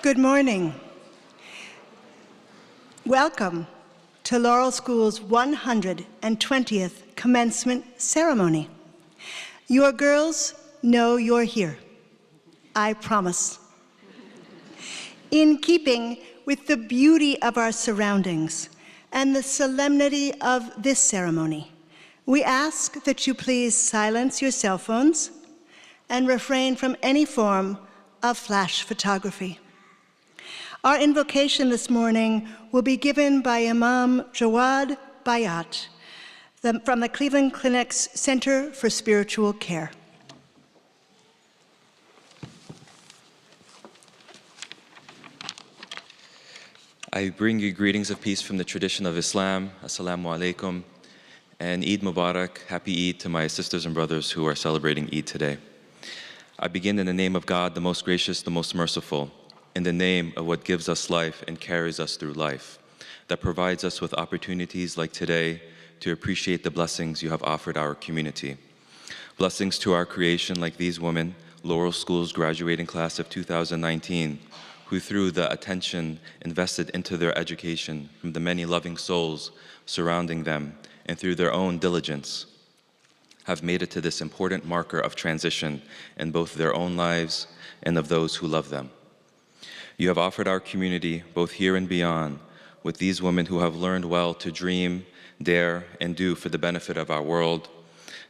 Good morning. Welcome to Laurel School's 120th Commencement Ceremony. Your girls know you're here. I promise. In keeping with the beauty of our surroundings and the solemnity of this ceremony, we ask that you please silence your cell phones and refrain from any form of flash photography. Our invocation this morning will be given by Imam Jawad Bayat from the Cleveland Clinic's Center for Spiritual Care. I bring you greetings of peace from the tradition of Islam. Assalamu alaikum. And Eid Mubarak, happy Eid to my sisters and brothers who are celebrating Eid today. I begin in the name of God, the most gracious, the most merciful, in the name of what gives us life and carries us through life, that provides us with opportunities like today to appreciate the blessings you have offered our community. Blessings to our creation like these women, Laurel School's graduating class of 2019, who through the attention invested into their education from the many loving souls surrounding them and through their own diligence, have made it to this important marker of transition in both their own lives and of those who love them. You have offered our community, both here and beyond, with these women who have learned well to dream, dare, and do for the benefit of our world.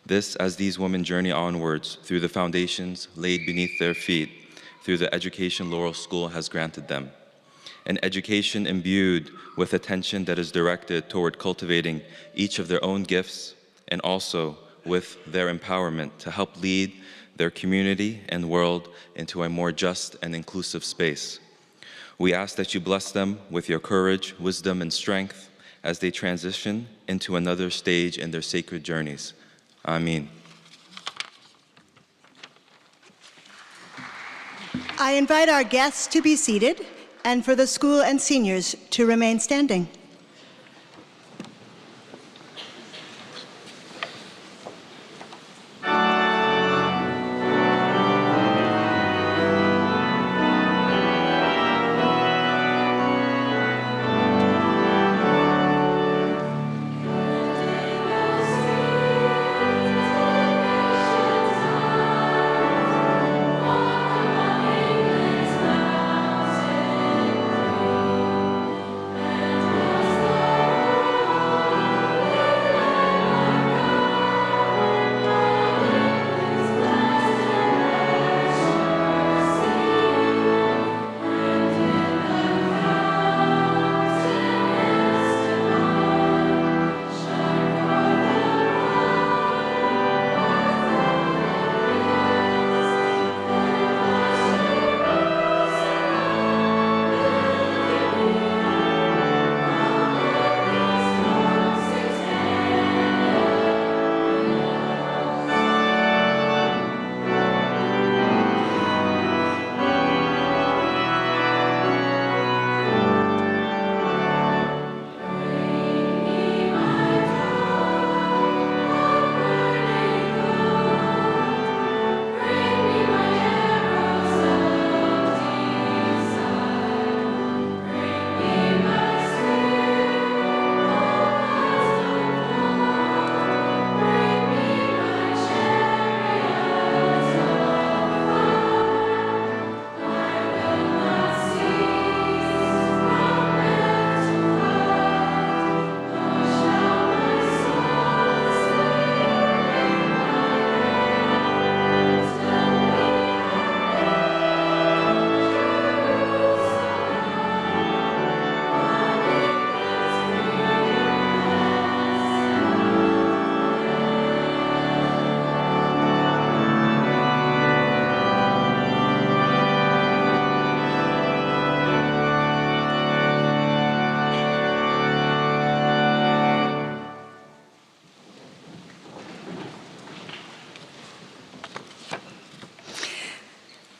This, as these women journey onwards through the foundations laid beneath their feet, through the education Laurel School has granted them. An education imbued with attention that is directed toward cultivating each of their own gifts and also with their empowerment to help lead their community and world into a more just and inclusive space. We ask that you bless them with your courage, wisdom, and strength as they transition into another stage in their sacred journeys. Ameen. I invite our guests to be seated and for the school and seniors to remain standing.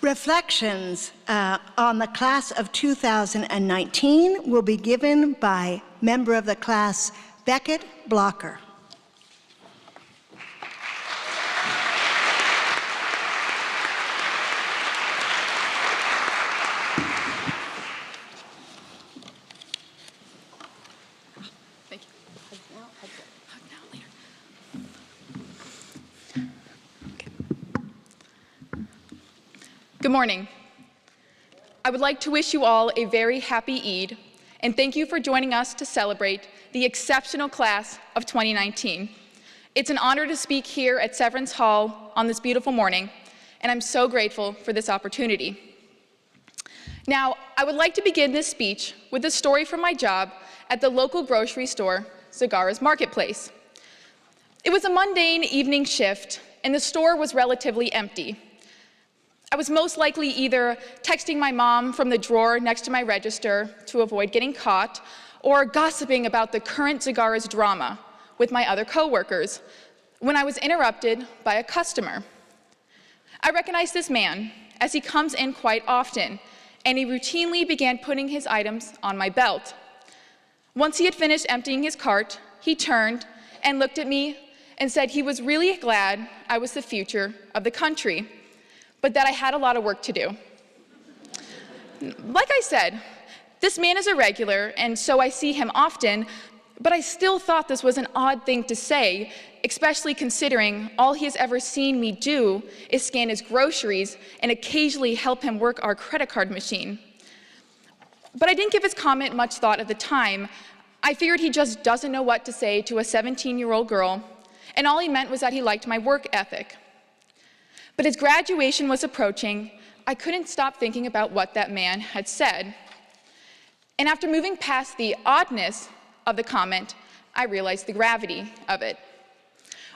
Reflections on the class of 2019 will be given by member of the class, Beckett Blocker. Good morning. I would like to wish you all a very happy Eid, and thank you for joining us to celebrate the exceptional class of 2019. It's an honor to speak here at Severance Hall on this beautiful morning, and I'm so grateful for this opportunity. Now, I would like to begin this speech with a story from my job at the local grocery store, Zagara's Marketplace. It was a mundane evening shift, and the store was relatively empty. I was most likely either texting my mom from the drawer next to my register to avoid getting caught, or gossiping about the current Zagara's drama with my other coworkers when I was interrupted by a customer. I recognized this man as he comes in quite often, and he routinely began putting his items on my belt. Once he had finished emptying his cart, he turned and looked at me and said he was really glad I was the future of the country, but that I had a lot of work to do. Like I said, this man is a regular, and so I see him often, but I still thought this was an odd thing to say, especially considering all he has ever seen me do is scan his groceries and occasionally help him work our credit card machine. But I didn't give his comment much thought at the time. I figured he just doesn't know what to say to a 17-year-old girl, and all he meant was that he liked my work ethic. But as graduation was approaching, I couldn't stop thinking about what that man had said. And after moving past the oddness of the comment, I realized the gravity of it.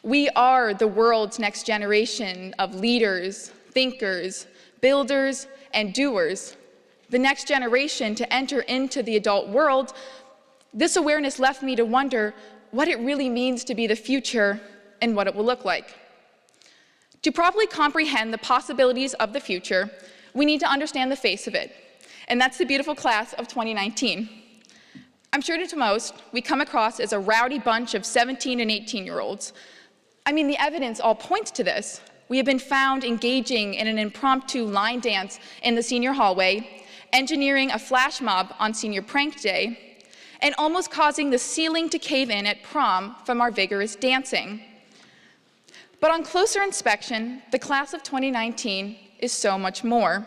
We are the world's next generation of leaders, thinkers, builders, and doers. The next generation to enter into the adult world. This awareness left me to wonder what it really means to be the future and what it will look like. To properly comprehend the possibilities of the future, we need to understand the face of it, and that's the beautiful class of 2019. I'm sure to most, we come across as a rowdy bunch of 17 and 18-year-olds. I mean, the evidence all points to this. We have been found engaging in an impromptu line dance in the senior hallway, engineering a flash mob on senior prank day, and almost causing the ceiling to cave in at prom from our vigorous dancing. But on closer inspection, the class of 2019 is so much more.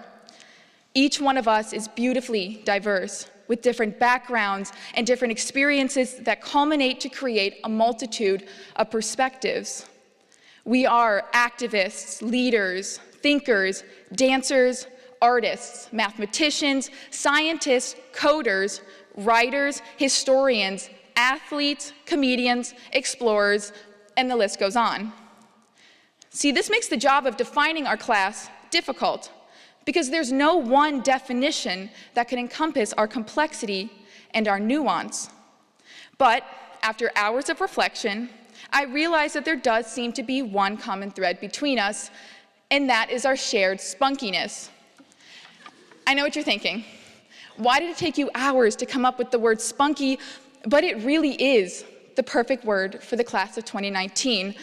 Each one of us is beautifully diverse, with different backgrounds and different experiences that culminate to create a multitude of perspectives. We are activists, leaders, thinkers, dancers, artists, mathematicians, scientists, coders, writers, historians, athletes, comedians, explorers, and the list goes on. See, this makes the job of defining our class difficult because there's no one definition that can encompass our complexity and our nuance. But after hours of reflection, I realized that there does seem to be one common thread between us, and that is our shared spunkiness. I know what you're thinking. Why did it take you hours to come up with the word spunky? But it really is the perfect word for the class of 2019,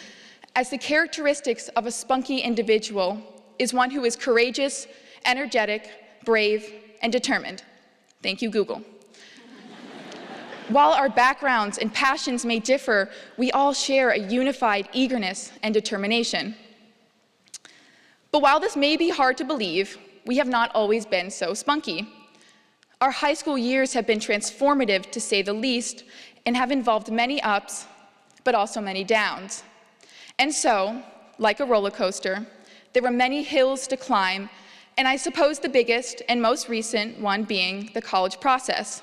as the characteristics of a spunky individual is one who is courageous, energetic, brave, and determined. Thank you, Google. While our backgrounds and passions may differ, we all share a unified eagerness and determination. But while this may be hard to believe, we have not always been so spunky. Our high school years have been transformative, to say the least, and have involved many ups, but also many downs. And so, like a roller coaster, there were many hills to climb, and I suppose the biggest and most recent one being the college process,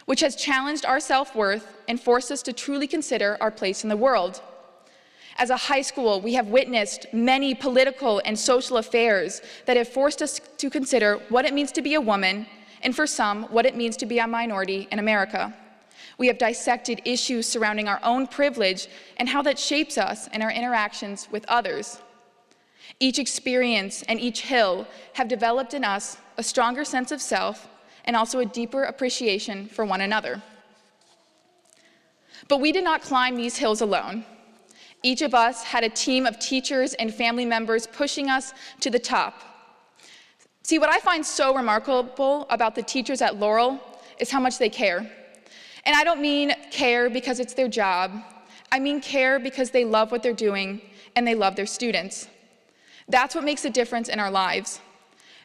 which has challenged our self-worth and forced us to truly consider our place in the world. As a high school, we have witnessed many political and social affairs that have forced us to consider what it means to be a woman, and for some, what it means to be a minority in America. We have dissected issues surrounding our own privilege and how that shapes us in our interactions with others. Each experience and each hill have developed in us a stronger sense of self and also a deeper appreciation for one another. But we did not climb these hills alone. Each of us had a team of teachers and family members pushing us to the top. See, what I find so remarkable about the teachers at Laurel is how much they care. And I don't mean care because it's their job. I mean care because they love what they're doing and they love their students. That's what makes a difference in our lives.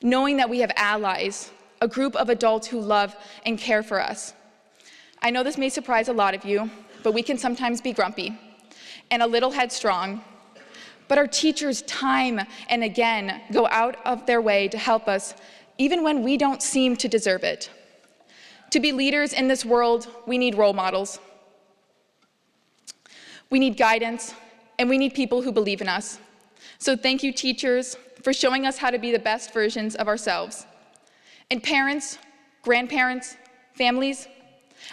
knowing that we have allies, a group of adults who love and care for us. I know this may surprise a lot of you, but we can sometimes be grumpy and a little headstrong. But our teachers time and again go out of their way to help us, even when we don't seem to deserve it. To be leaders in this world, we need role models. We need guidance, and we need people who believe in us. So thank you, teachers, for showing us how to be the best versions of ourselves. And parents, grandparents, families,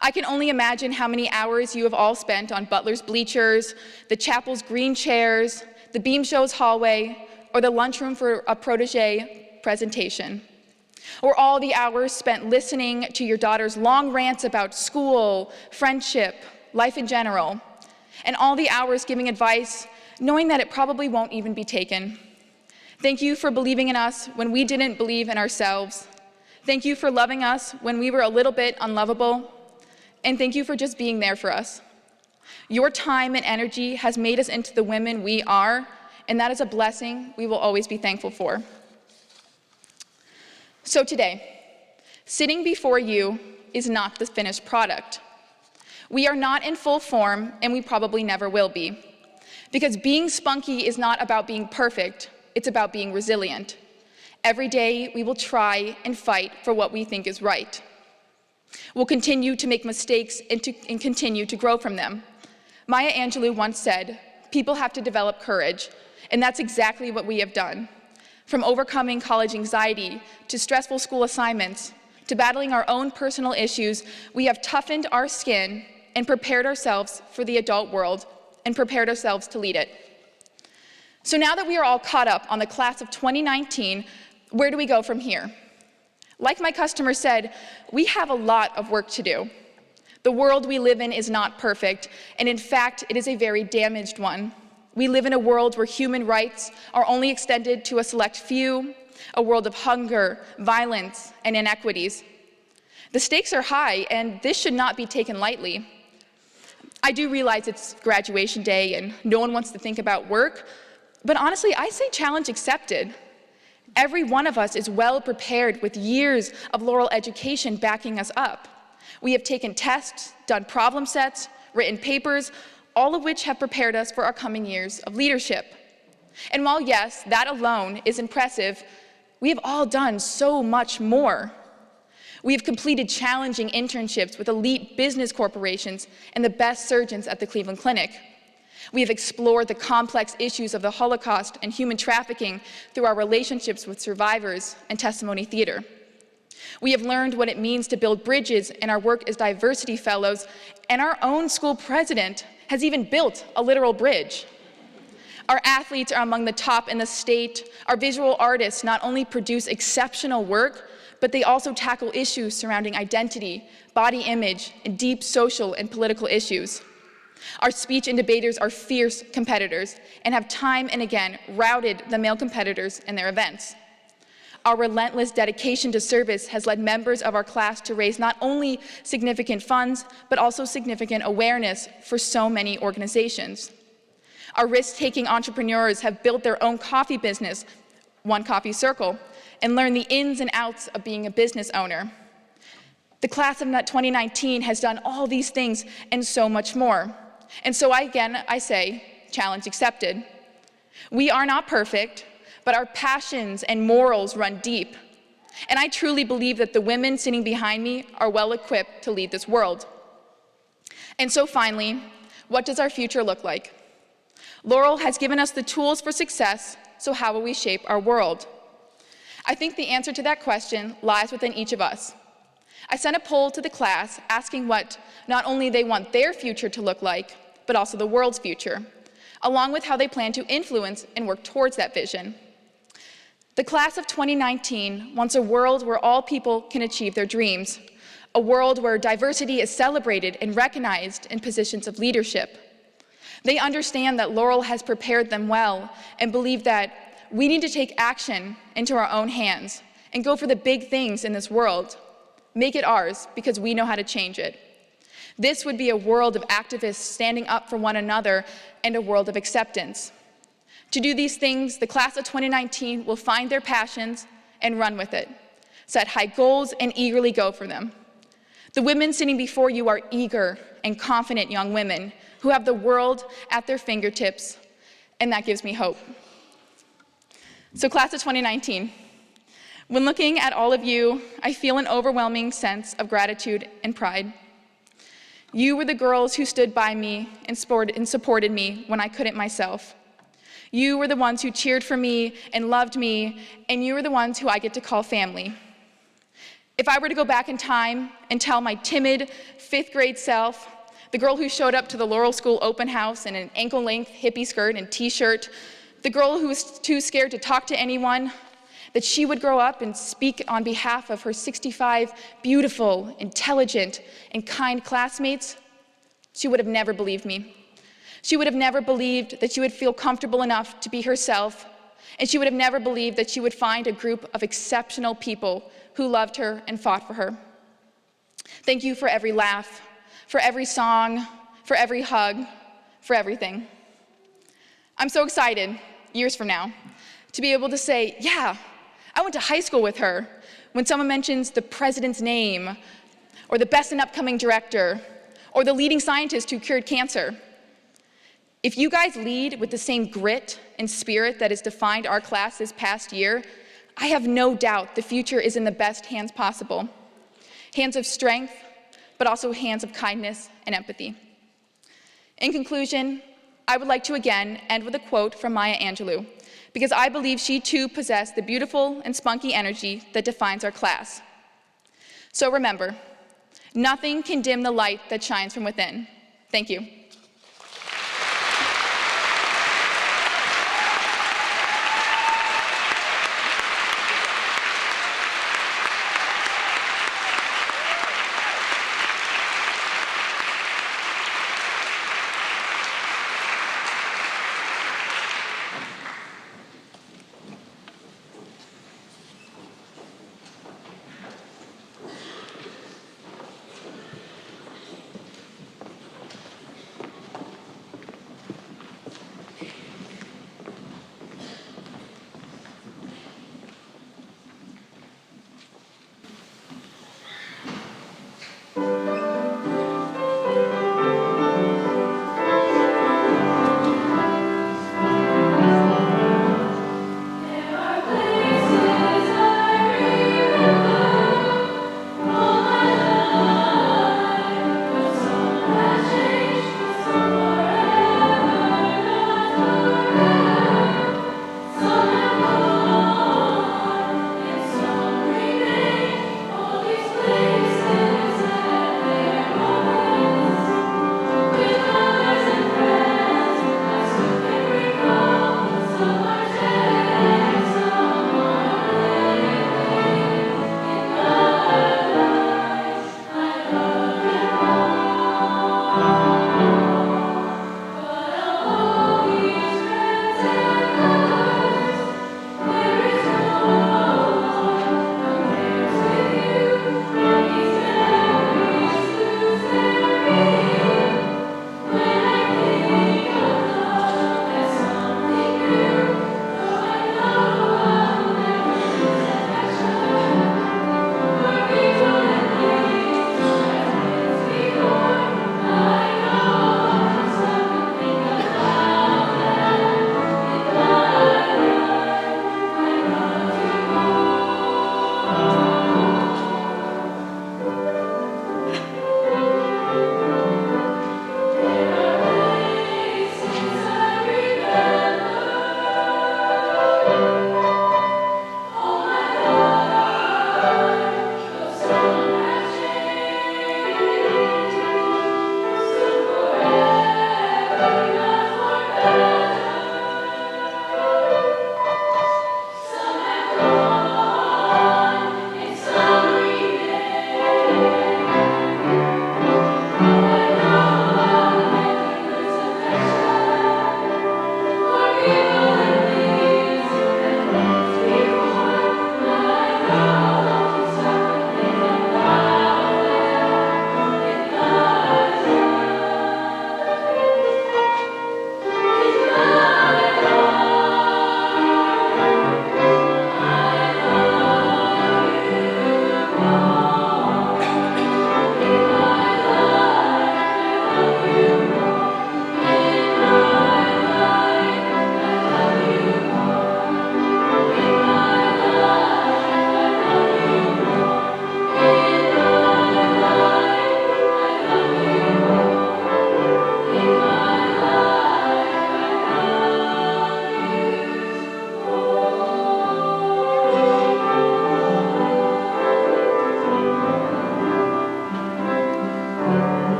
I can only imagine how many hours you have all spent on Butler's bleachers, the chapel's green chairs, the Beam Show's hallway, or the lunchroom for a protege presentation. Or all the hours spent listening to your daughter's long rants about school, friendship, life in general, and all the hours giving advice, knowing that it probably won't even be taken. Thank you for believing in us when we didn't believe in ourselves. Thank you for loving us when we were a little bit unlovable. And thank you for just being there for us. Your time and energy has made us into the women we are, and that is a blessing we will always be thankful for. So today, sitting before you is not the finished product. We are not in full form, and we probably never will be. Because being spunky is not about being perfect, it's about being resilient. Every day, we will try and fight for what we think is right. We'll continue to make mistakes and continue to grow from them. Maya Angelou once said, "People have to develop courage," and that's exactly what we have done. From overcoming college anxiety, to stressful school assignments, to battling our own personal issues, we have toughened our skin and prepared ourselves for the adult world and prepared ourselves to lead it. So now that we are all caught up on the class of 2019, where do we go from here? Like my customer said, we have a lot of work to do. The world we live in is not perfect, and in fact, it is a very damaged one. We live in a world where human rights are only extended to a select few, a world of hunger, violence, and inequities. The stakes are high, and this should not be taken lightly. I do realize it's graduation day and no one wants to think about work, but honestly, I say challenge accepted. Every one of us is well prepared with years of Laurel education backing us up. We have taken tests, done problem sets, written papers, all of which have prepared us for our coming years of leadership. And while yes, that alone is impressive, we have all done so much more. We have completed challenging internships with elite business corporations and the best surgeons at the Cleveland Clinic. We have explored the complex issues of the Holocaust and human trafficking through our relationships with survivors and testimony theater. We have learned what it means to build bridges in our work as diversity fellows, and our own school president has even built a literal bridge. Our athletes are among the top in the state. Our visual artists not only produce exceptional work, but they also tackle issues surrounding identity, body image, and deep social and political issues. Our speech and debaters are fierce competitors and have time and again routed the male competitors in their events. Our relentless dedication to service has led members of our class to raise not only significant funds, but also significant awareness for so many organizations. Our risk-taking entrepreneurs have built their own coffee business, One Coffee Circle, and learned the ins and outs of being a business owner. The class of 2019 has done all these things and so much more. And so I say, challenge accepted. We are not perfect, but our passions and morals run deep. And I truly believe that the women sitting behind me are well equipped to lead this world. And so finally, what does our future look like? Laurel has given us the tools for success, so how will we shape our world? I think the answer to that question lies within each of us. I sent a poll to the class asking what not only they want their future to look like, but also the world's future, along with how they plan to influence and work towards that vision. The class of 2019 wants a world where all people can achieve their dreams, a world where diversity is celebrated and recognized in positions of leadership. They understand that Laurel has prepared them well and believe that we need to take action into our own hands and go for the big things in this world. Make it ours because we know how to change it. This would be a world of activists standing up for one another and a world of acceptance. To do these things, the class of 2019 will find their passions and run with it. Set high goals and eagerly go for them. The women sitting before you are eager and confident young women who have the world at their fingertips, and that gives me hope. So class of 2019, when looking at all of you, I feel an overwhelming sense of gratitude and pride. You were the girls who stood by me and supported me when I couldn't myself. You were the ones who cheered for me and loved me, and you were the ones who I get to call family. If I were to go back in time and tell my timid 5th grade self, the girl who showed up to the Laurel School open house in an ankle-length hippie skirt and t-shirt, the girl who was too scared to talk to anyone, that she would grow up and speak on behalf of her 65 beautiful, intelligent, and kind classmates, she would have never believed me. She would have never believed that she would feel comfortable enough to be herself, and she would have never believed that she would find a group of exceptional people who loved her and fought for her. Thank you for every laugh, for every song, for every hug, for everything. I'm so excited, years from now, to be able to say, yeah, I went to high school with her, when someone mentions the president's name, or the best and upcoming director, or the leading scientist who cured cancer. If you guys lead with the same grit and spirit that has defined our class this past year, I have no doubt the future is in the best hands possible. Hands of strength, but also hands of kindness and empathy. In conclusion, I would like to again end with a quote from Maya Angelou, because I believe she too possessed the beautiful and spunky energy that defines our class. So remember, nothing can dim the light that shines from within. Thank you.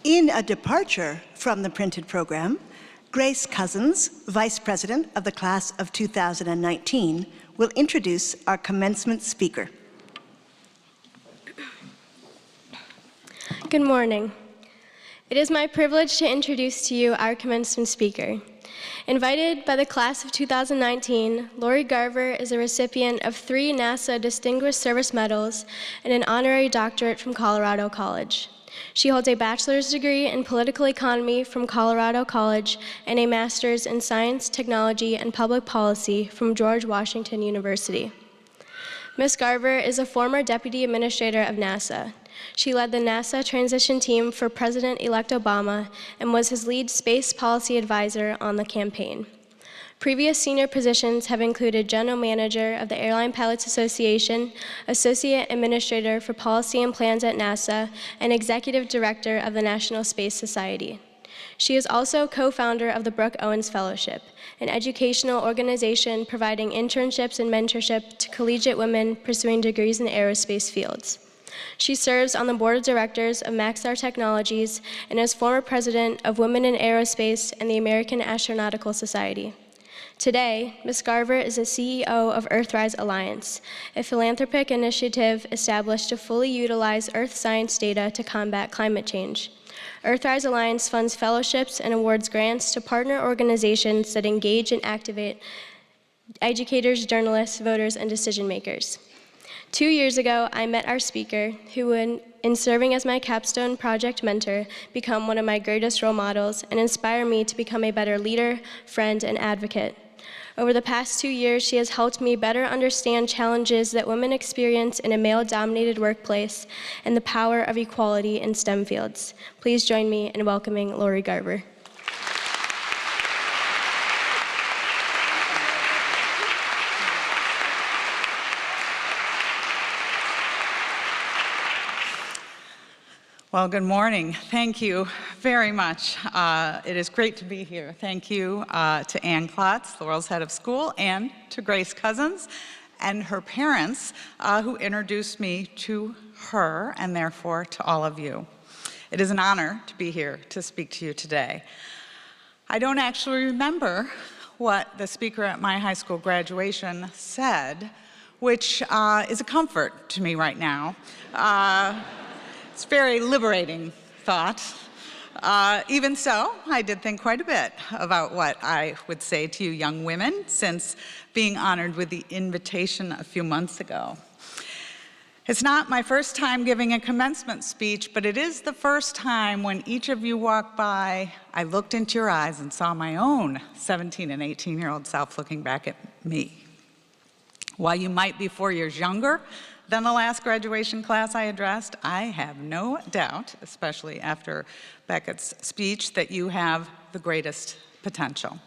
In a departure from the printed program, Grace Cousins, Vice President of the Class of 2019, will introduce our commencement speaker. Good morning. It is my privilege to introduce to you our commencement speaker. Invited by the class of 2019, Lori Garver is a recipient of 3 NASA Distinguished Service Medals and an honorary doctorate from Colorado College. She holds a bachelor's degree in political economy from Colorado College and a master's in science, technology, and public policy from George Washington University. Ms. Garver is a former deputy administrator of NASA. She led the NASA transition team for President-elect Obama and was his lead space policy advisor on the campaign. Previous senior positions have included General Manager of the Airline Pilots Association, Associate Administrator for Policy and Plans at NASA, and Executive Director of the National Space Society. She is also co-founder of the Brooke Owens Fellowship, an educational organization providing internships and mentorship to collegiate women pursuing degrees in aerospace fields. She serves on the board of directors of Maxar Technologies and is former president of Women in Aerospace and the American Astronautical Society. Today, Ms. Garver is the CEO of Earthrise Alliance, a philanthropic initiative established to fully utilize Earth science data to combat climate change. Earthrise Alliance funds fellowships and awards grants to partner organizations that engage and activate educators, journalists, voters, and decision makers. 2 years ago, I met our speaker, who in serving as my capstone project mentor, become one of my greatest role models and inspire me to become a better leader, friend, and advocate. Over the past 2 years, she has helped me better understand challenges that women experience in a male-dominated workplace and the power of equality in STEM fields. Please join me in welcoming Lori Garver. Well, good morning. Thank you very much. It is great to be here. Thank you to Ann Klotz, Laurel's head of school, and to Grace Cousins and her parents who introduced me to her and therefore to all of you. It is an honor to be here to speak to you today. I don't actually remember what the speaker at my high school graduation said, which is a comfort to me right now. It's a very liberating thought. Even so, I did think quite a bit about what I would say to you young women since being honored with the invitation a few months ago. It's not my first time giving a commencement speech, but it is the first time when each of you walked by, I looked into your eyes and saw my own 17 and 18-year-old self looking back at me. While you might be 4 years younger than the last graduation class I addressed, I have no doubt, especially after Beckett's speech, that you have the greatest potential.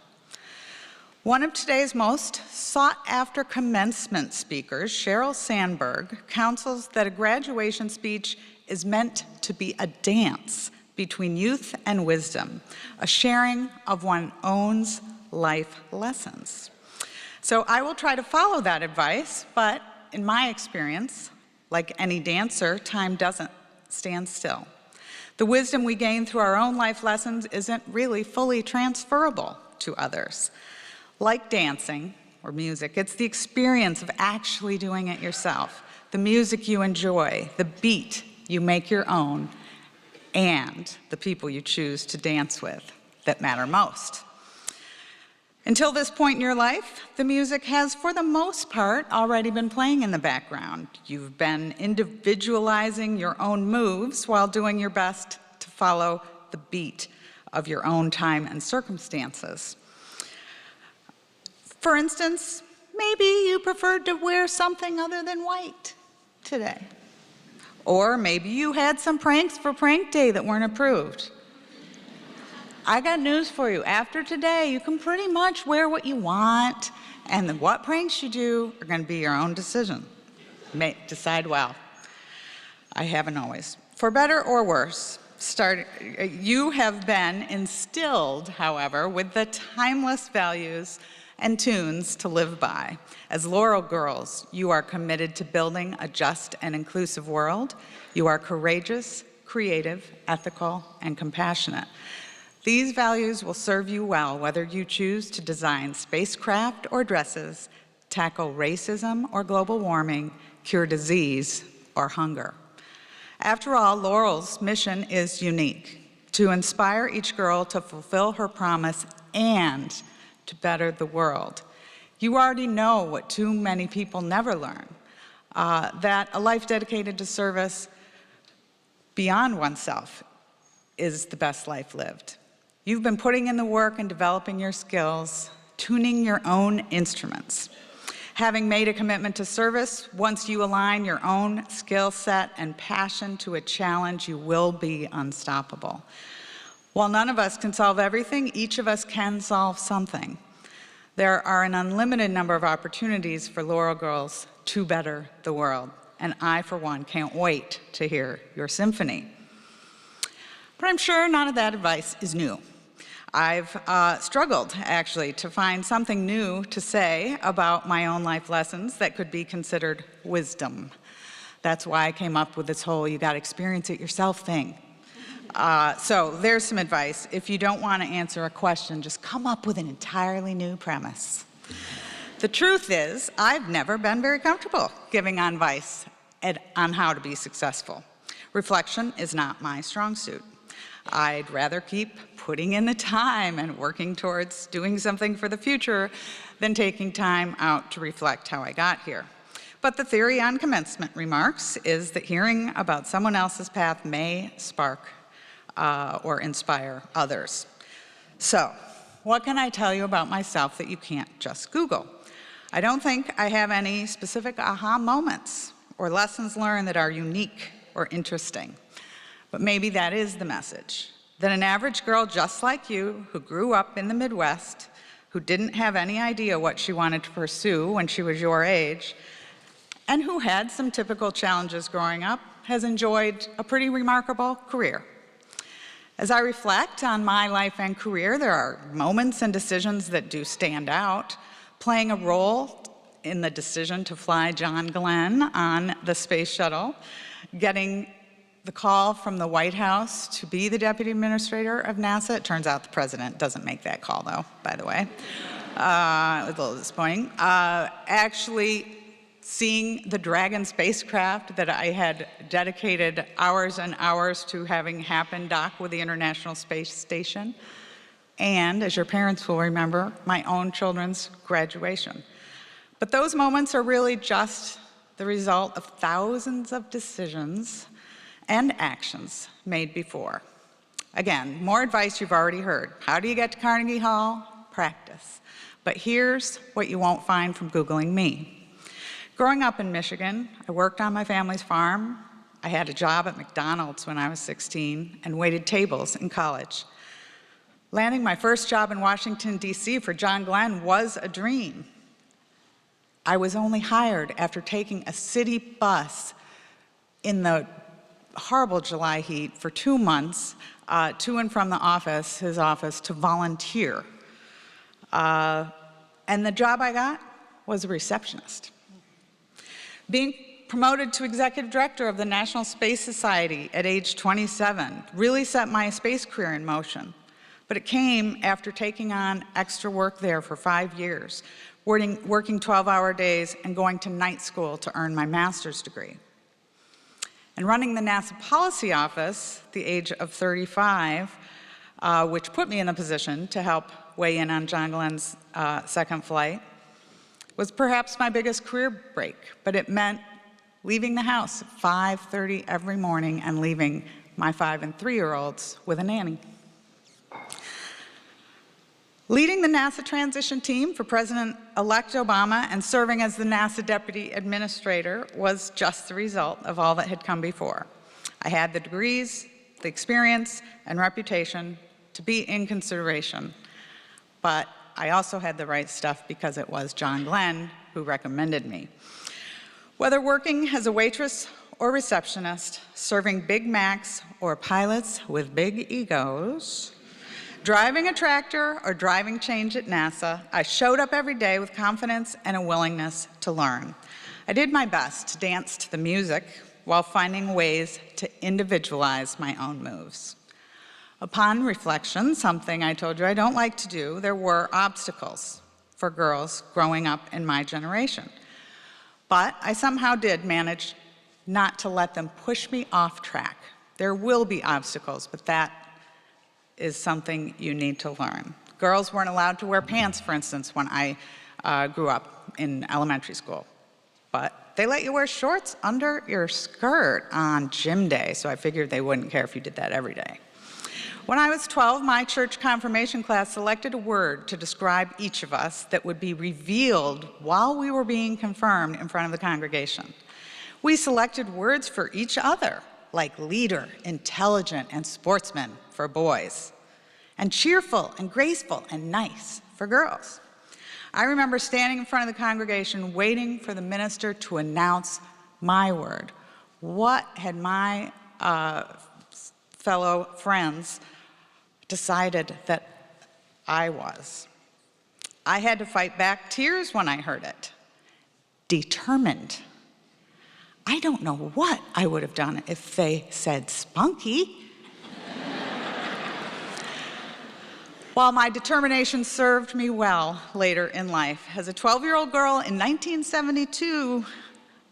One of today's most sought-after commencement speakers, Sheryl Sandberg, counsels that a graduation speech is meant to be a dance between youth and wisdom, a sharing of one's own life lessons. So I will try to follow that advice, but in my experience, like any dancer, time doesn't stand still. The wisdom we gain through our own life lessons isn't really fully transferable to others. Like dancing or music, it's the experience of actually doing it yourself, the music you enjoy, the beat you make your own, and the people you choose to dance with that matter most. Until this point in your life, the music has, for the most part, already been playing in the background. You've been individualizing your own moves while doing your best to follow the beat of your own time and circumstances. For instance, maybe you preferred to wear something other than white today. Or maybe you had some pranks for prank day that weren't approved. I got news for you. After today, you can pretty much wear what you want, and what pranks you do are going to be your own decision. Decide well. I haven't always. For better or worse, you have been instilled, however, with the timeless values and tunes to live by. As Laurel girls, you are committed to building a just and inclusive world. You are courageous, creative, ethical, and compassionate. These values will serve you well whether you choose to design spacecraft or dresses, tackle racism or global warming, cure disease or hunger. After all, Laurel's mission is unique: to inspire each girl to fulfill her promise and to better the world. You already know what too many people never learn, that a life dedicated to service beyond oneself is the best life lived. You've been putting in the work and developing your skills, tuning your own instruments. Having made a commitment to service, once you align your own skill set and passion to a challenge, you will be unstoppable. While none of us can solve everything, each of us can solve something. There are an unlimited number of opportunities for Laurel girls to better the world, and I, for one, can't wait to hear your symphony. But I'm sure none of that advice is new. I've struggled, actually, to find something new to say about my own life lessons that could be considered wisdom. That's why I came up with this whole "you gotta experience it yourself" thing. So there's some advice. If you don't want to answer a question, just come up with an entirely new premise. The truth is, I've never been very comfortable giving advice on how to be successful. Reflection is not my strong suit. I'd rather keep putting in the time and working towards doing something for the future than taking time out to reflect how I got here. But the theory on commencement remarks is that hearing about someone else's path may spark or inspire others. So, what can I tell you about myself that you can't just Google? I don't think I have any specific aha moments or lessons learned that are unique or interesting. But maybe that is the message, that an average girl just like you, who grew up in the Midwest, who didn't have any idea what she wanted to pursue when she was your age, and who had some typical challenges growing up, has enjoyed a pretty remarkable career. As I reflect on my life and career, there are moments and decisions that do stand out, playing a role in the decision to fly John Glenn on the space shuttle, getting the call from the White House to be the deputy administrator of NASA. It turns out the president doesn't make that call, though, by the way. It was a little disappointing. Actually seeing the Dragon spacecraft that I had dedicated hours and hours to having happen dock with the International Space Station. And, as your parents will remember, my own children's graduation. But those moments are really just the result of thousands of decisions and actions made before. Again, more advice you've already heard. How do you get to Carnegie Hall? Practice. But here's what you won't find from Googling me. Growing up in Michigan, I worked on my family's farm. I had a job at McDonald's when I was 16 and waited tables in college. Landing my first job in Washington, D.C. for John Glenn was a dream. I was only hired after taking a city bus in the horrible July heat for 2 months to and from the office, his office, to volunteer. And the job I got was a receptionist. Being promoted to executive director of the National Space Society at age 27 really set my space career in motion. But it came after taking on extra work there for 5 years, working 12-hour days and going to night school to earn my master's degree. And running the NASA Policy Office at the age of 35, which put me in a position to help weigh in on John Glenn's second flight, was perhaps my biggest career break, but it meant leaving the house at 5:30 every morning and leaving my 5- and 3-year-olds with a nanny. Leading the NASA transition team for President-elect Obama and serving as the NASA Deputy Administrator was just the result of all that had come before. I had the degrees, the experience, and reputation to be in consideration, but I also had the right stuff because it was John Glenn who recommended me. Whether working as a waitress or receptionist, serving Big Macs or pilots with big egos, driving a tractor or driving change at NASA, I showed up every day with confidence and a willingness to learn. I did my best to dance to the music while finding ways to individualize my own moves. Upon reflection, something I told you I don't like to do, there were obstacles for girls growing up in my generation. But I somehow did manage not to let them push me off track. There will be obstacles, but that is something you need to learn. Girls weren't allowed to wear pants, for instance, when I grew up in elementary school. But they let you wear shorts under your skirt on gym day, so I figured they wouldn't care if you did that every day. When I was 12, my church confirmation class selected a word to describe each of us that would be revealed while we were being confirmed in front of the congregation. We selected words for each other, like leader, intelligent, and sportsman for boys, and cheerful and graceful and nice for girls. I remember standing in front of the congregation waiting for the minister to announce my word. What had my fellow friends decided that I was? I had to fight back tears when I heard it. Determined. I don't know what I would have done if they said spunky. While my determination served me well later in life, as a 12-year-old girl in 1972,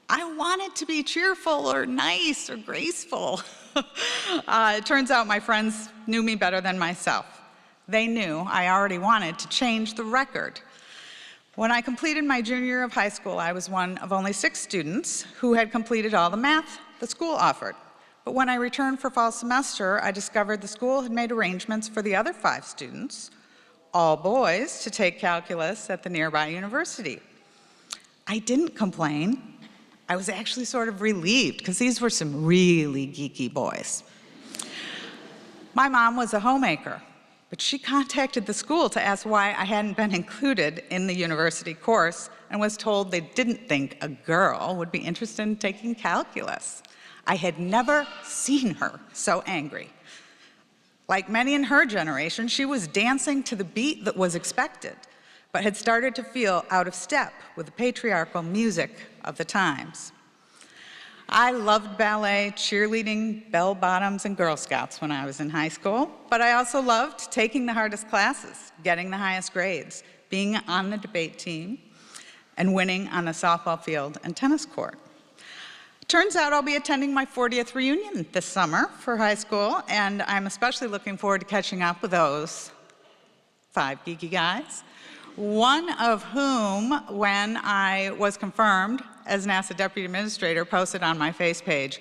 I wanted to be cheerful or nice or graceful. It turns out my friends knew me better than myself. They knew I already wanted to change the record. When I completed my junior year of high school, I was one of only 6 students who had completed all the math the school offered. But when I returned for fall semester, I discovered the school had made arrangements for the other 5 students, all boys, to take calculus at the nearby university. I didn't complain. I was actually sort of relieved, because these were some really geeky boys. My mom was a homemaker, but she contacted the school to ask why I hadn't been included in the university course and was told they didn't think a girl would be interested in taking calculus. I had never seen her so angry. Like many in her generation, she was dancing to the beat that was expected, but had started to feel out of step with the patriarchal music of the times. I loved ballet, cheerleading, bell-bottoms, and Girl Scouts when I was in high school, but I also loved taking the hardest classes, getting the highest grades, being on the debate team, and winning on the softball field and tennis court. Turns out I'll be attending my 40th reunion this summer for high school, and I'm especially looking forward to catching up with those 5 geeky guys, one of whom, when I was confirmed as NASA Deputy Administrator, posted on my face page,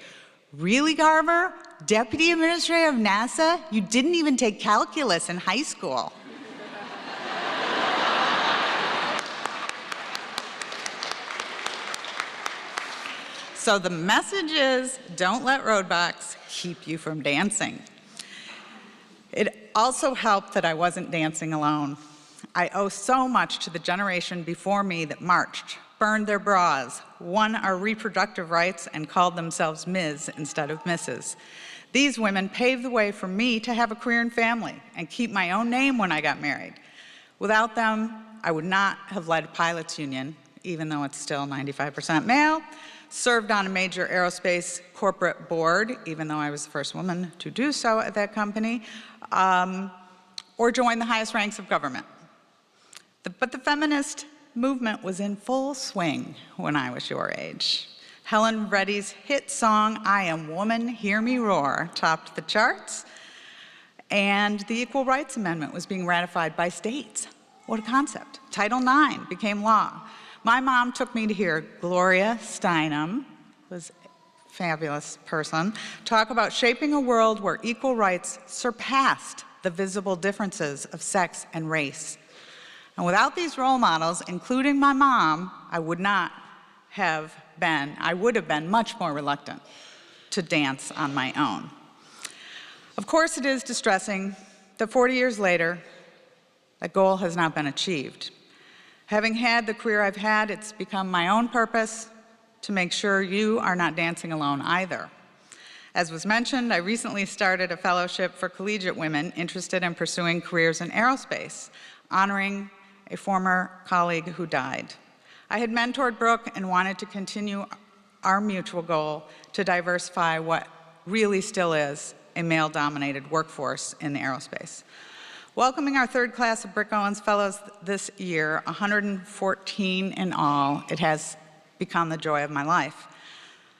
"Really, Garver? Deputy Administrator of NASA? You didn't even take calculus in high school." So the message is, don't let roadblocks keep you from dancing. It also helped that I wasn't dancing alone. I owe so much to the generation before me that marched, burned their bras, won our reproductive rights, and called themselves Ms. instead of Mrs. These women paved the way for me to have a career and family and keep my own name when I got married. Without them, I would not have led a pilots union, even though it's still 95% male, served on a major aerospace corporate board, even though I was the first woman to do so at that company, or joined the highest ranks of government. But the feminist movement was in full swing when I was your age. Helen Reddy's hit song, "I Am Woman, Hear Me Roar," topped the charts, and the Equal Rights Amendment was being ratified by states. What a concept. Title IX became law. My mom took me to hear Gloria Steinem, who was a fabulous person, talk about shaping a world where equal rights surpassed the visible differences of sex and race. And without these role models, including my mom, I would have been much more reluctant to dance on my own. Of course, it is distressing that 40 years later, that goal has not been achieved. Having had the career I've had, it's become my own purpose to make sure you are not dancing alone either. As was mentioned, I recently started a fellowship for collegiate women interested in pursuing careers in aerospace, honoring a former colleague who died. I had mentored Brooke and wanted to continue our mutual goal to diversify what really still is a male-dominated workforce in the aerospace. Welcoming our third class of Brick Owens Fellows this year, 114 in all, it has become the joy of my life.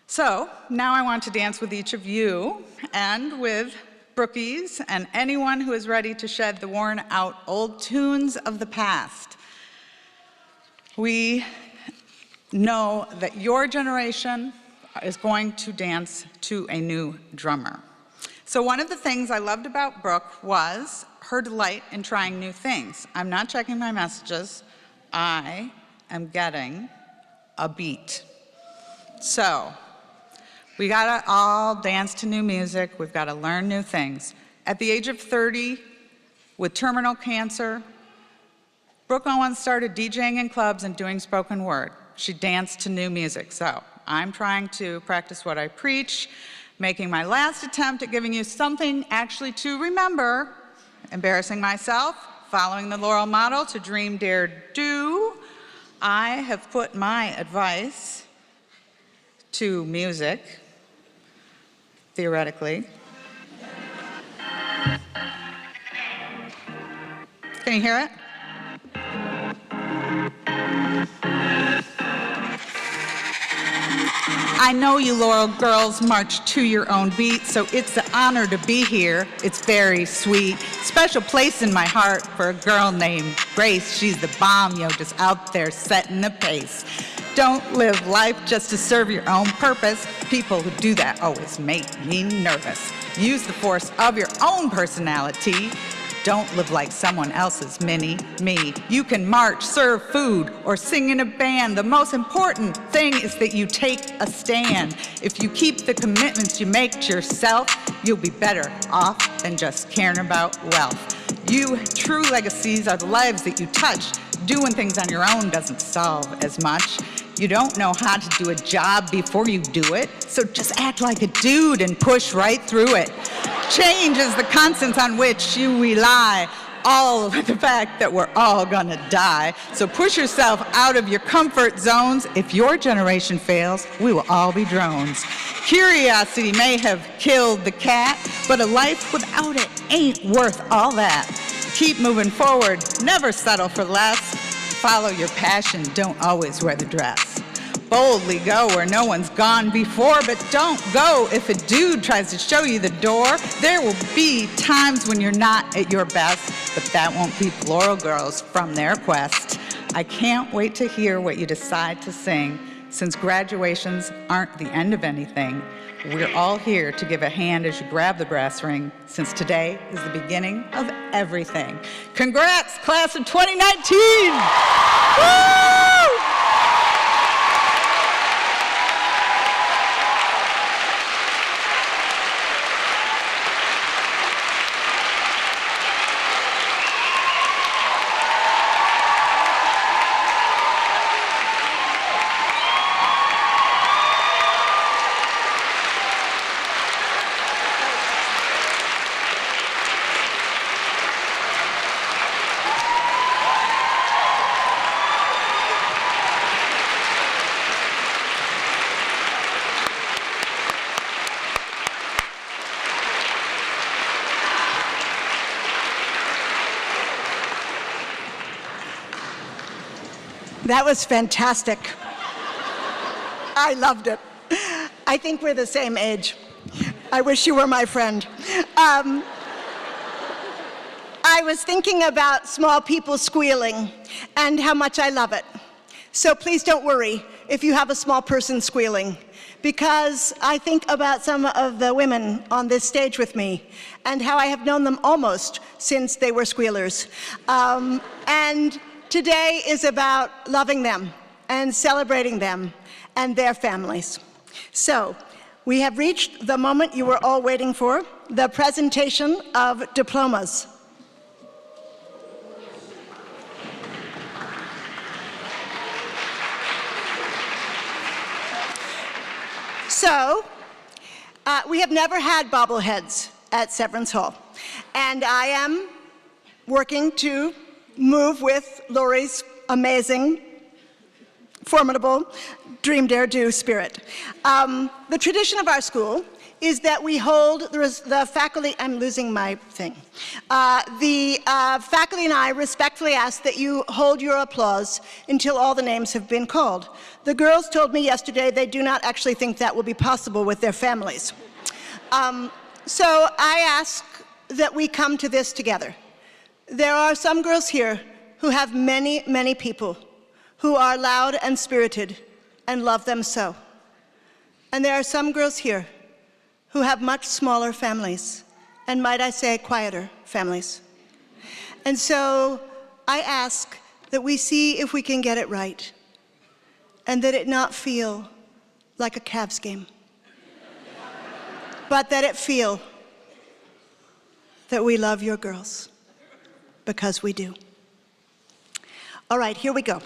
So now I want to dance with each of you and with Brookies and anyone who is ready to shed the worn out old tunes of the past. We know that your generation is going to dance to a new drummer. So one of the things I loved about Brooke was her delight in trying new things. I'm not checking my messages. I am getting a beat. So we gotta all dance to new music. We've gotta learn new things. At the age of 30, with terminal cancer, Brooke Owens started DJing in clubs and doing spoken word. She danced to new music. So I'm trying to practice what I preach, making my last attempt at giving you something actually to remember, embarrassing myself, following the Laurel model to dream, dare, do. I have put my advice to music, theoretically. Can you hear it? I know you Laurel girls march to your own beat, so it's an honor to be here. It's very sweet. Special place in my heart for a girl named Grace. She's the bomb, yo, just out there setting the pace. Don't live life just to serve your own purpose. People who do that always make me nervous. Use the force of your own personality. Don't live like someone else's mini me. You can march, serve food, or sing in a band. The most important thing is that you take a stand. If you keep the commitments you make to yourself, you'll be better off than just caring about wealth. You true legacies are the lives that you touch. Doing things on your own doesn't solve as much. You don't know how to do a job before you do it, so just act like a dude and push right through it. Change is the constant on which you rely, all of the fact that we're all gonna die. So push yourself out of your comfort zones. If your generation fails, we will all be drones. Curiosity may have killed the cat, but a life without it ain't worth all that. Keep moving forward, never settle for less. Follow your passion, don't always wear the dress. Boldly go where no one's gone before, but don't go if a dude tries to show you the door. There will be times when you're not at your best, but that won't keep Laurel girls from their quest. I can't wait to hear what you decide to sing. Since graduations aren't the end of anything, we're all here to give a hand as you grab the brass ring, since today is the beginning of everything. Congrats, class of 2019! Woo! That was fantastic. I loved it. I think we're the same age. I wish you were my friend. I was thinking about small people squealing and how much I love it. So please don't worry if you have a small person squealing, because I think about some of the women on this stage with me and how I have known them almost since they were squealers. And today is about loving them and celebrating them and their families. So we have reached the moment you were all waiting for, the presentation of diplomas. So we have never had bobbleheads at Severance Hall, and I am working to move with Lori's amazing formidable dream, dare, do spirit. The tradition of our school is that we hold the faculty, I'm losing my thing. The faculty and I respectfully ask that you hold your applause until all the names have been called. The girls told me yesterday they do not actually think that will be possible with their families. So I ask that we come to this together. There are some girls here who have many, many people who are loud and spirited and love them so. And there are some girls here who have much smaller families, and might I say, quieter families. And so I ask that we see if we can get it right, and that it not feel like a Cavs game, but that it feel that we love your girls, because we do. All right, here we go.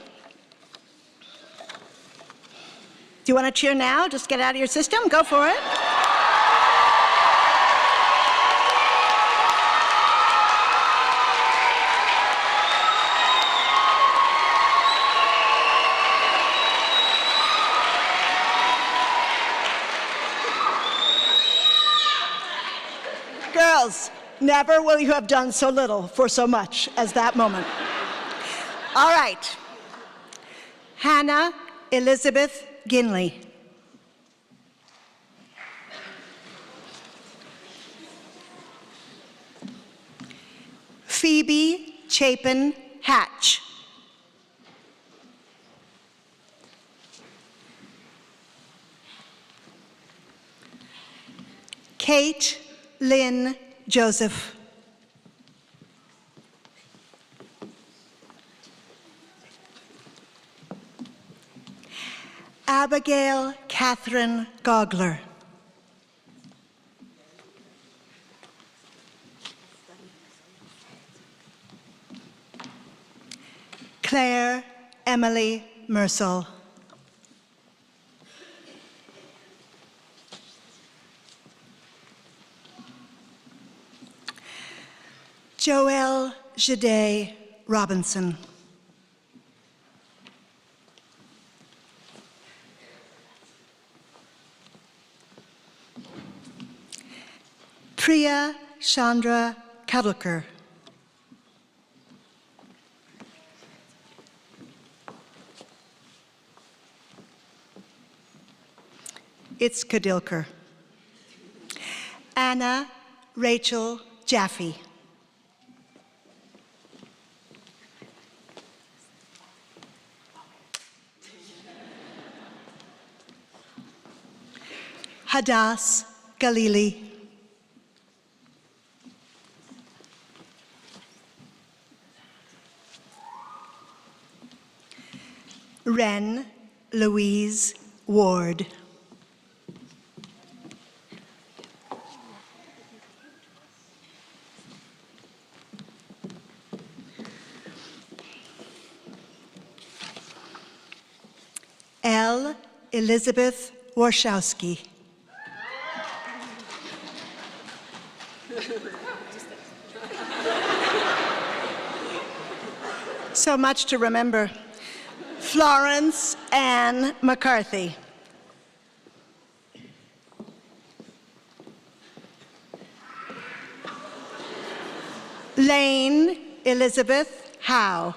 Do you want to cheer now? Just get it out of your system, go for it. Girls, never will you have done so little for so much as that moment. All right. Hannah Elizabeth Ginley. Phoebe Chapin Hatch. Kate Lynn Joseph. Abigail Catherine Gogler. Claire Emily Mersel. Joelle Jade Robinson. Priya Chandra Kadalkar. It's Kadilkar. Anna Rachel Jaffe. Hadas Galili. Ren Louise Ward. L. Elizabeth Warshawski. So much to remember. Florence Ann McCarthy. Lane Elizabeth Howe.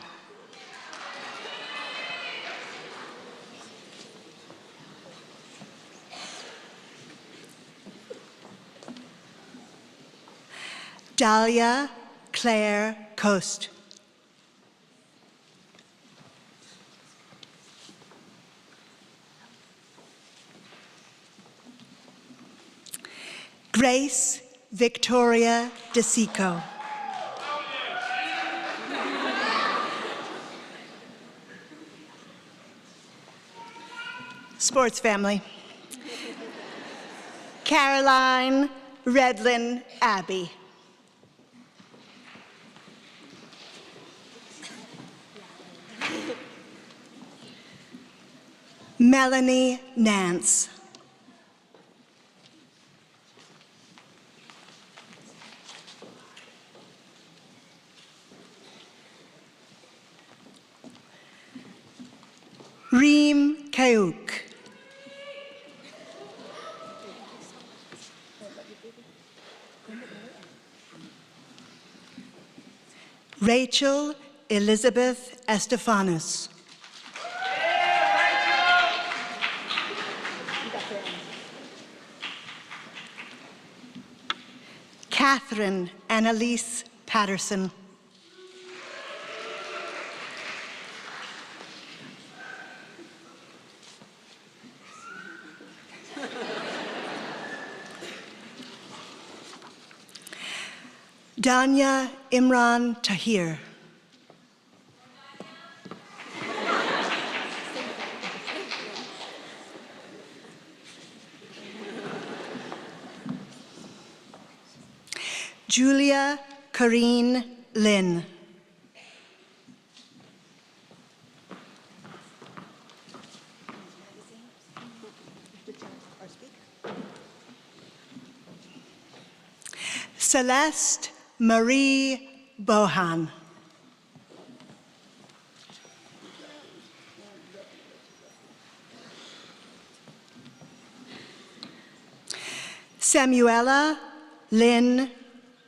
Dahlia Claire Coast. Grace Victoria DeSico. Sports family. Caroline Redlin Abbey. Melanie Nance. Reem Keuk. Rachel Elizabeth Estefanus. Catherine Annalise Patterson. Danya Imran Tahir. Julia Kareen Lynn. Celeste Marie Bohan. Samuela Lynn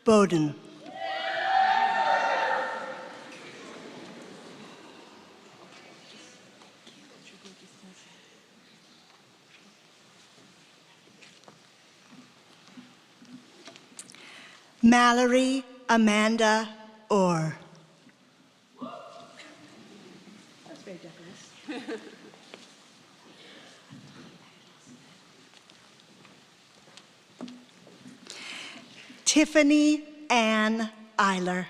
Bowden. Mallory Amanda Orr. That's very decorous. Tiffany Ann Eiler.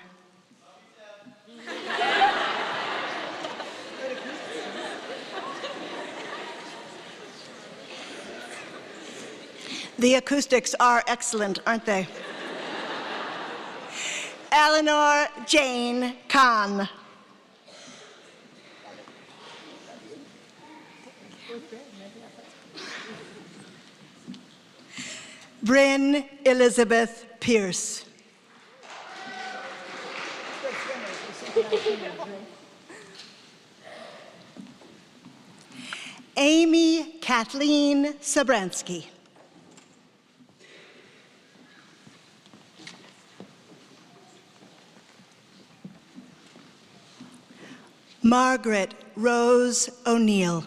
The acoustics are excellent, aren't they? Eleanor Jane Kahn. Bryn Elizabeth Pierce. Amy Kathleen Sobransky. Margaret Rose O'Neill.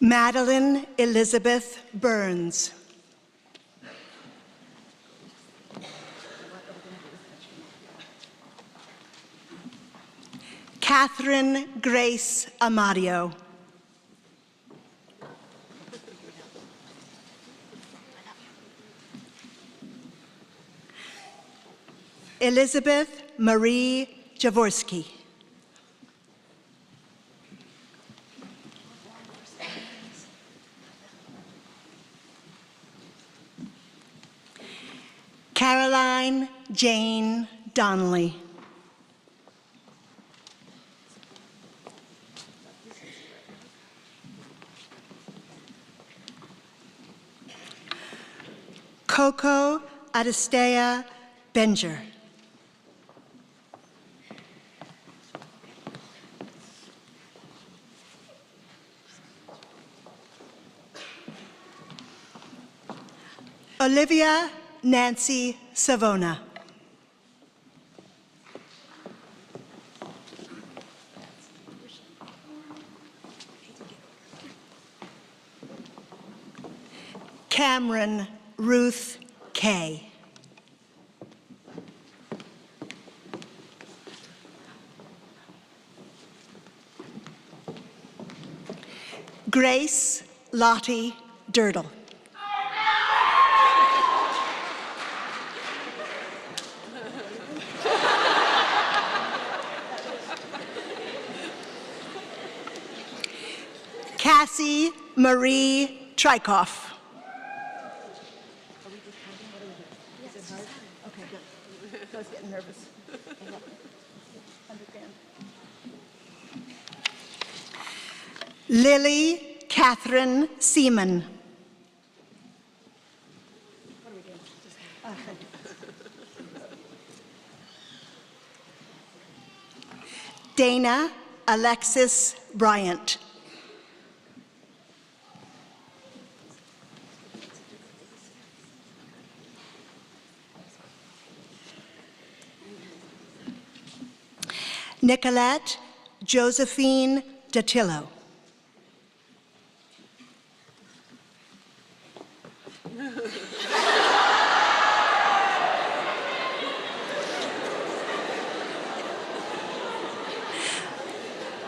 Madeline Elizabeth Burns. Catherine Grace Amadio. Elizabeth Marie Jaworski. Caroline Jane Donnelly. Coco Adestea Benger. Olivia Nancy Savona. Cameron Ruth Kay. Grace Lottie Durdle. Cassie Marie Trikoff. Okay, good. I was getting nervous. Lily Catherine Seaman. Dana Alexis Bryant. Nicolette Josephine Datillo.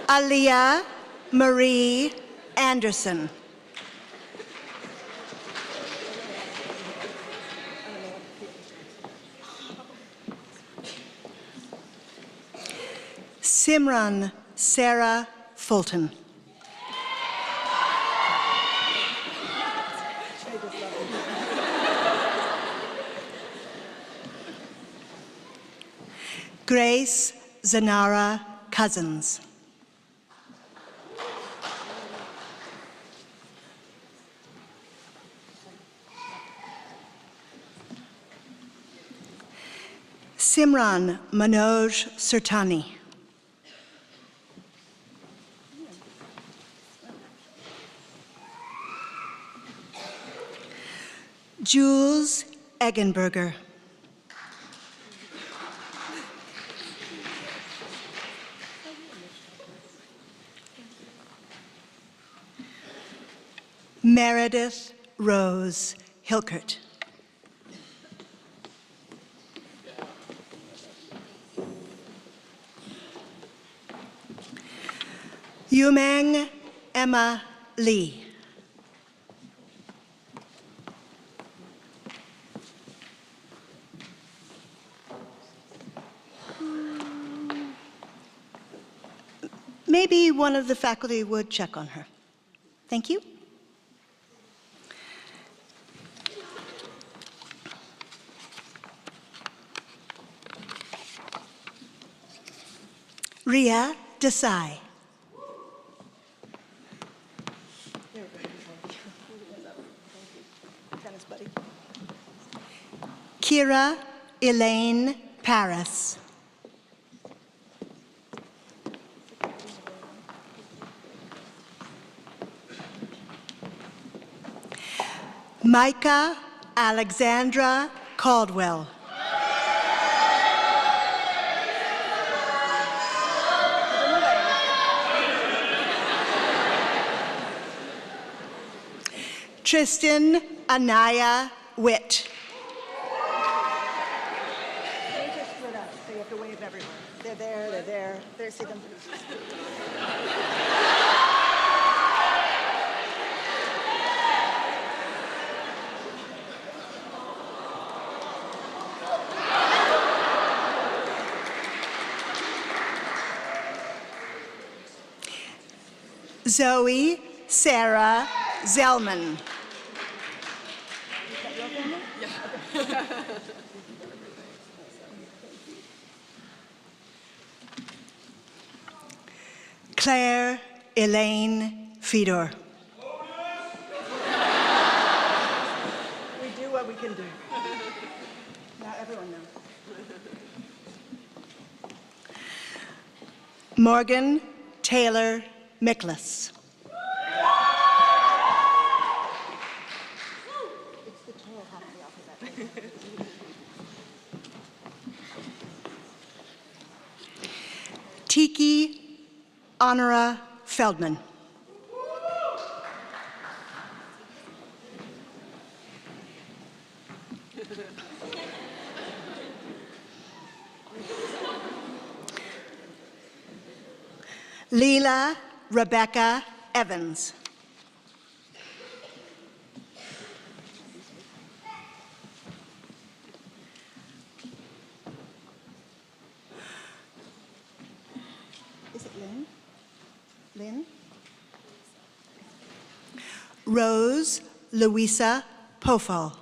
Aliyah Marie Anderson. Simran Sarah Fulton. Grace Zanara Cousins. Simran Manoj Surtani. Jules Eggenberger. Meredith Rose Hilkert. Yumeng Emma Lee. Maybe one of the faculty would check on her. Thank you. Ria Desai. Kira Elaine Paris. Micah Alexandra Caldwell. Tristan Anaya Witt. They just split up, so you have to wave everywhere. They're there, they're there. There, see them. Zoe Sarah Zellman. Claire Elaine Fedor. We do what we can do. Now everyone knows. Morgan Taylor Miklas. It's the tail half of the alphabet. Tiki Honora Feldman. Leela Rebecca Evans. Is it Lynn? Lynn? Rose Louisa Pofall.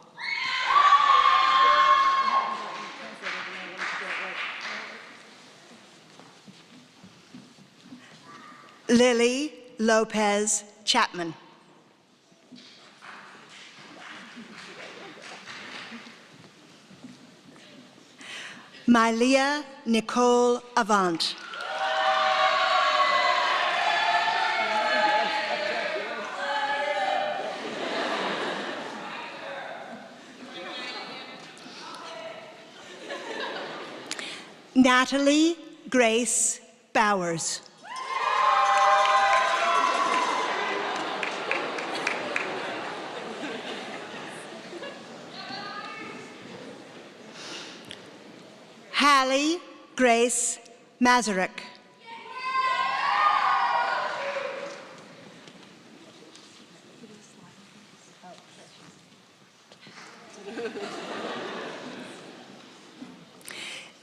Lily Lopez Chapman. Mylia Nicole Avant. Natalie Grace Bowers. Hallie Grace Mazurek.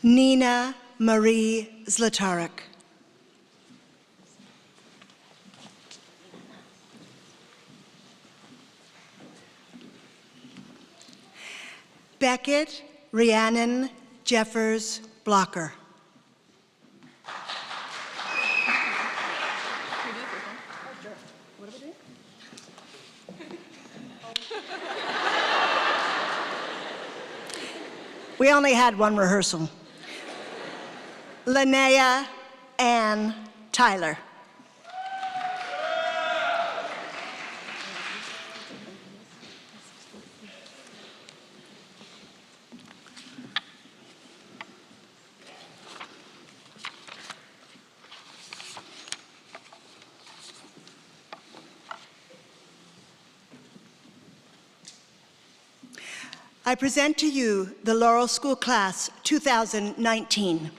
Nina Marie Zlatarek. Beckett Rhiannon Jeffers Blocker. We only had one rehearsal. Linnea Ann Tyler. I present to you the Laurel School Class 2019.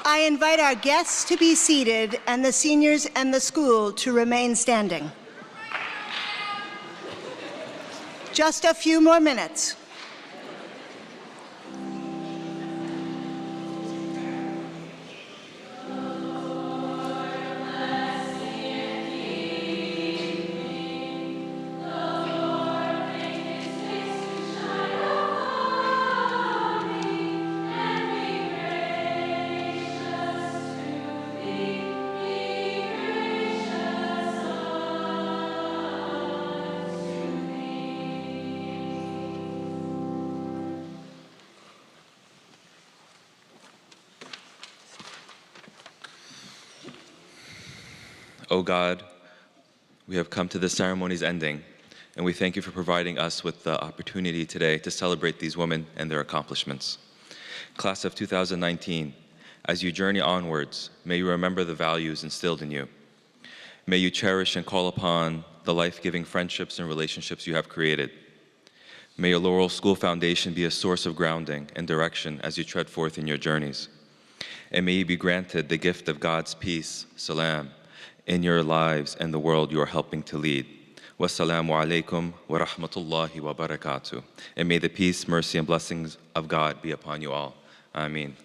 I invite our guests to be seated and the seniors and the school to remain standing. Just a few more minutes. O God, we have come to the ceremony's ending, and we thank you for providing us with the opportunity today to celebrate these women and their accomplishments. Class of 2019, as you journey onwards, may you remember the values instilled in you. May you cherish and call upon the life-giving friendships and relationships you have created. May your Laurel School Foundation be a source of grounding and direction as you tread forth in your journeys. And may you be granted the gift of God's peace, salam, in your lives and the world you are helping to lead. Wassalamu alaikum wa rahmatullahi wa barakatuh. And may the peace, mercy, and blessings of God be upon you all. Ameen.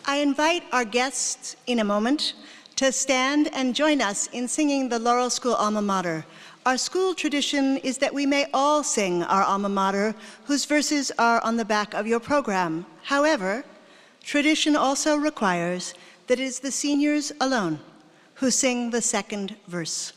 I invite our guests in a moment to stand and join us in singing the Laurel School alma mater. Our school tradition is that we may all sing our alma mater, whose verses are on the back of your program. However, tradition also requires that it is the seniors alone who sing the second verse.